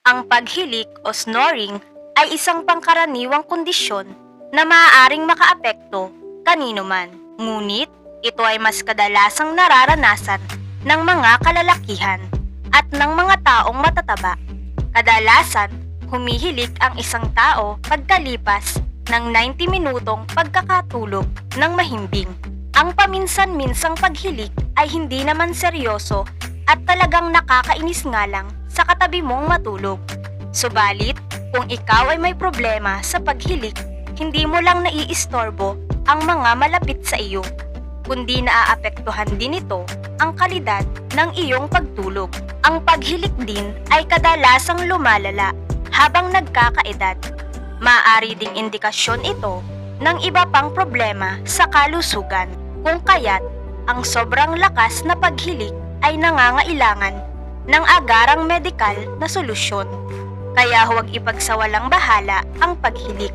Ang paghilik o snoring ay isang pangkaraniwang kondisyon na maaaring makaapekto kanino man. Ngunit ito ay mas kadalasang nararanasan ng mga kalalakihan at ng mga taong matataba. Kadalasan, humihilik ang isang tao pagkalipas ng 90 minutong pagkakatulog ng mahimbing. Ang paminsan-minsang paghilik ay hindi naman seryoso at talagang nakakainis nga lang sa katabi mong matulog. Subalit, kung ikaw ay may problema sa paghilik, hindi mo lang naiistorbo ang mga malapit sa iyo, kundi naaapektuhan din ito ang kalidad ng iyong pagtulog. Ang paghilik din ay kadalasang lumalala habang nagkakaedad. Maaari ding indikasyon ito ng iba pang problema sa kalusugan, kung kaya't ang sobrang lakas na paghilik ay nangangailangan ng agarang medikal na solusyon. Kaya huwag ipagsawalang bahala ang paghilik.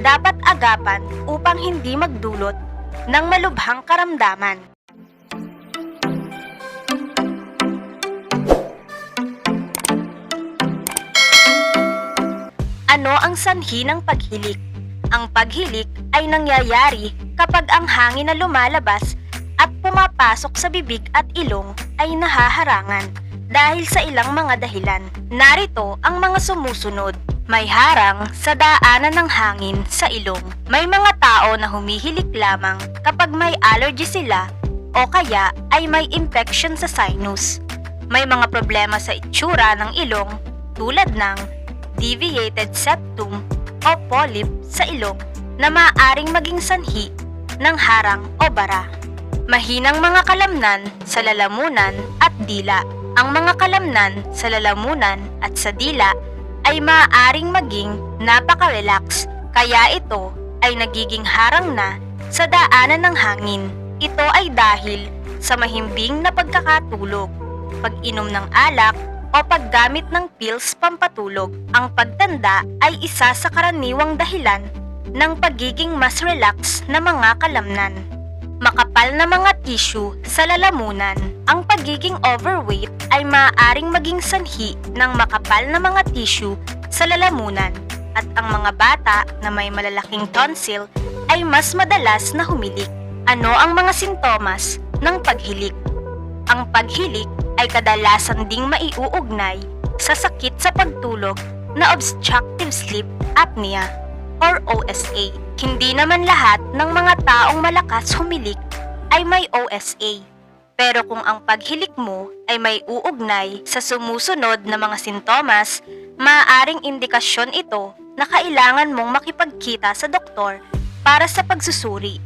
Dapat agapan upang hindi magdulot ng malubhang karamdaman. Ano ang sanhi ng paghilik? Ang paghilik ay nangyayari kapag ang hangin na lumalabas at pumapasok sa bibig at ilong ay nahaharangan dahil sa ilang mga dahilan. Narito ang mga sumusunod. May harang sa daanan ng hangin sa ilong. May mga tao na humihilik lamang kapag may allergy sila o kaya ay may infection sa sinus. May mga problema sa itsura ng ilong tulad ng deviated septum o polyp sa ilong na maaaring maging sanhi ng harang o bara. Mahinang mga kalamnan sa lalamunan at dila. Ang mga kalamnan sa lalamunan at sa dila ay maaaring maging napaka-relax, kaya ito ay nagiging harang na sa daanan ng hangin. Ito ay dahil sa mahimbing na pagkakatulog, pag-inom ng alak o paggamit ng pills pampatulog. Ang pagtanda ay isa sa karaniwang dahilan ng pagiging mas relax na mga kalamnan. Makapal na mga tissue sa lalamunan. Ang pagiging overweight ay maaaring maging sanhi ng makapal na mga tissue sa lalamunan, at ang mga bata na may malalaking tonsil ay mas madalas na humilik. Ano ang mga sintomas ng paghilik? Ang paghilik ay kadalasan ding maiuugnay sa sakit sa pagtulog na obstructive sleep apnea or OSA. Hindi naman lahat ng mga taong malakas humilik ay may OSA. Pero kung ang paghilik mo ay may uugnay sa sumusunod na mga sintomas, maaaring indikasyon ito na kailangan mong makipagkita sa doktor para sa pagsusuri.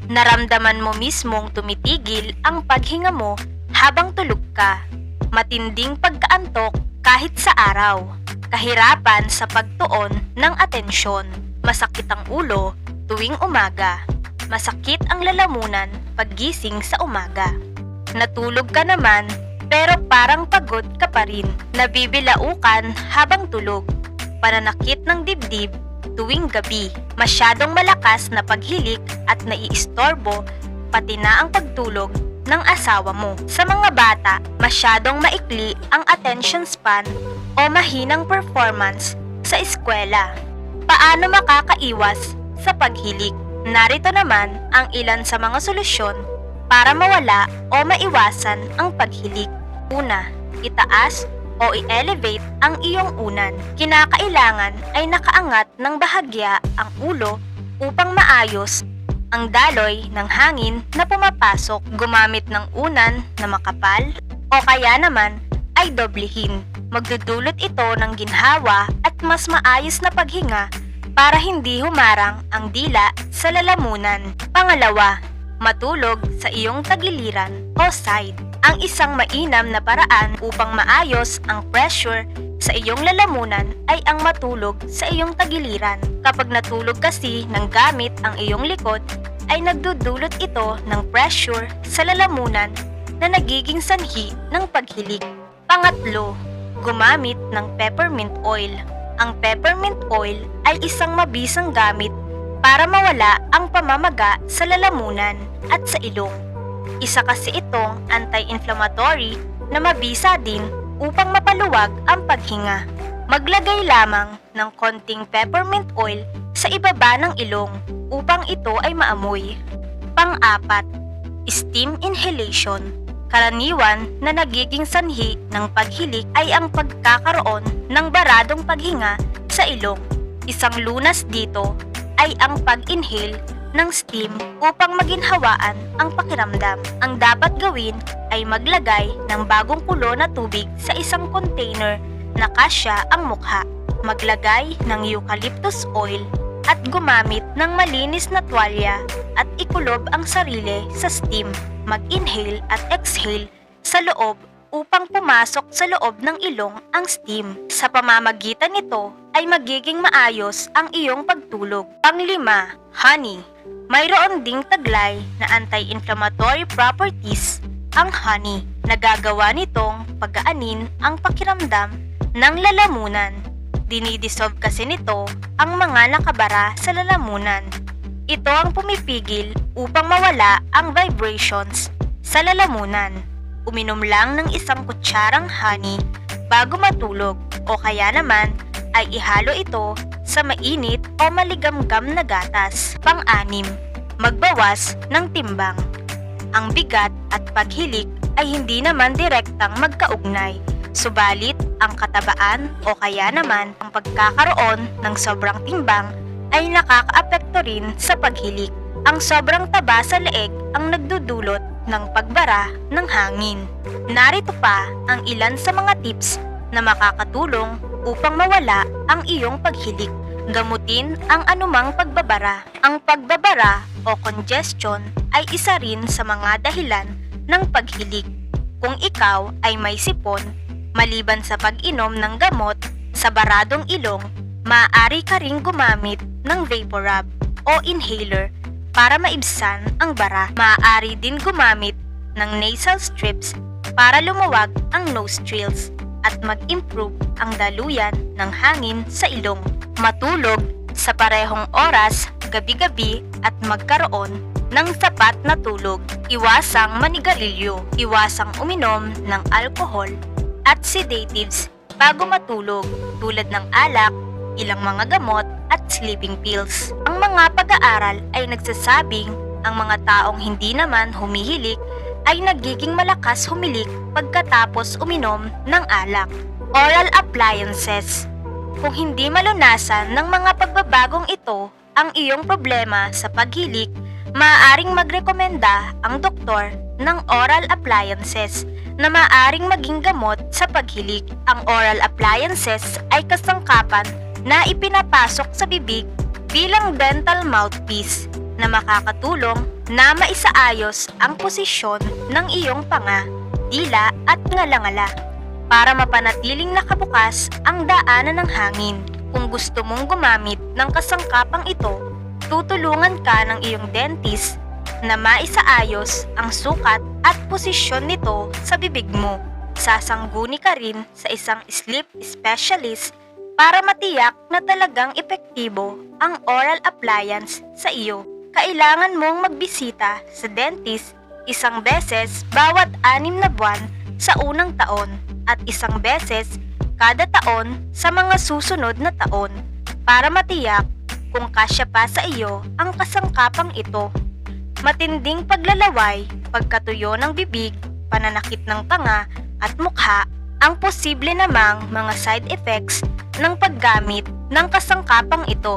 Naramdaman mo mismong tumitigil ang paghinga mo habang tulog ka, matinding pagkaantok kahit sa araw, kahirapan sa pagtuon ng atensyon, masakit ang ulo tuwing umaga, masakit ang lalamunan paggising sa umaga. Natulog ka naman pero parang pagod ka pa rin, nabibilaukan habang tulog, pananakit ng dibdib tuwing gabi, masyadong malakas na paghilik at naiistorbo pati na ang pagtulog ng asawa mo. Sa mga bata, masyadong maikli ang attention span o mahinang performance sa eskwela. Paano makakaiwas sa paghilik? Narito naman ang ilan sa mga solusyon para mawala o maiwasan ang paghilik. Una, itaas o i-elevate ang iyong unan. Kinakailangan ay nakaangat ng bahagya ang ulo upang maayos ang daloy ng hangin na pumapasok. Gumamit ng unan na makapal o kaya naman ay doblehin. Magdudulot ito ng ginhawa at mas maayos na paghinga para hindi humarang ang dila sa lalamunan. Pangalawa, matulog sa iyong tagiliran o side. Ang isang mainam na paraan upang maayos ang pressure sa iyong lalamunan ay ang matulog sa iyong tagiliran. Kapag natulog kasi ng gamit ang iyong likod, ay nagdudulot ito ng pressure sa lalamunan na nagiging sanhi ng paghilik. Pangatlo, gumamit ng peppermint oil. Ang peppermint oil ay isang mabisang gamit para mawala ang pamamaga sa lalamunan at sa ilong. Isa kasi itong anti-inflammatory na mabisa din upang mapaluwag ang paghinga. Maglagay lamang ng konting peppermint oil sa ibaba ng ilong upang ito ay maamoy. Pang-apat, steam inhalation. Karaniwan na nagiging sanhi ng paghilik ay ang pagkakaroon ng baradong paghinga sa ilong. Isang lunas dito ay ang pag-inhale ng steam upang maginhawaan ang pakiramdam. Ang dapat gawin ay maglagay ng bagong kulo na tubig sa isang container na kasya ang mukha. Maglagay ng eucalyptus oil at gumamit ng malinis na tuwalya at ikulob ang sarili sa steam. Mag-inhale at exhale sa loob upang pumasok sa loob ng ilong ang steam. Sa pamamagitan nito ay magiging maayos ang iyong pagtulog. Pang-lima, honey. Mayroon ding taglay na anti-inflammatory properties ang honey. Nagagawa nitong pagaanin ang pakiramdam ng lalamunan. Dinidissolve kasi nito ang mga nakabara sa lalamunan. Ito ang pumipigil upang mawala ang vibrations sa lalamunan. Uminom lang ng isang kutsarang honey bago matulog o kaya naman ay ihalo ito sa mainit o maligamgam na gatas. Pang-anim, magbawas ng timbang. Ang bigat at paghilik ay hindi naman direktang magkaugnay. Subalit, ang katabaan o kaya naman ang pagkakaroon ng sobrang timbang ay nakakaapekto rin sa paghilik. Ang sobrang taba sa leeg ang nagdudulot ng pagbara ng hangin. Narito pa ang ilan sa mga tips na makakatulong upang mawala ang iyong paghilik. Gamutin ang anumang pagbabara. Ang pagbabara o congestion ay isa rin sa mga dahilan ng paghilik. Kung ikaw ay may sipon, maliban sa pag-inom ng gamot sa baradong ilong, maaari ka ring gumamit ng VapoRub o inhaler para maibsan ang bara. Maaari din gumamit ng nasal strips para lumuwag ang nostrils at mag-improve ang daluyan ng hangin sa ilong. Matulog sa parehong oras gabi-gabi at magkaroon ng sapat na tulog. Iwasang manigarilyo, iwasang uminom ng alcohol at sedatives bago matulog tulad ng alak, ilang mga gamot at sleeping pills. Ang mga pag-aaral ay nagsasabing ang mga taong hindi naman humihilik ay nagiging malakas humilik pagkatapos uminom ng alak. Oral appliances. Kung hindi malunasan ng mga pagbabagong ito ang iyong problema sa paghilik, maaaring magrekomenda ang doktor ng oral appliances na maaaring maging gamot sa paghilik. Ang oral appliances ay kasangkapan na ipinapasok sa bibig bilang dental mouthpiece na makakatulong na maisaayos ang posisyon ng iyong panga, dila at ngala-ngala para mapanatiling nakabukas ang daanan ng hangin. Kung gusto mong gumamit ng kasangkapang ito, tutulungan ka ng iyong dentist na maisaayos ang sukat at posisyon nito sa bibig mo. Sasangguni ka rin sa isang sleep specialist para matiyak na talagang epektibo ang oral appliance sa iyo. Kailangan mong magbisita sa dentist isang beses bawat 6 na buwan sa unang taon at isang beses kada taon sa mga susunod na taon para matiyak kung kasya pa sa iyo ang kasangkapang ito. Matinding paglalaway, pagkatuyo ng bibig, pananakit ng panga at mukha ang posible namang mga side effects ng paggamit ng kasangkapang ito.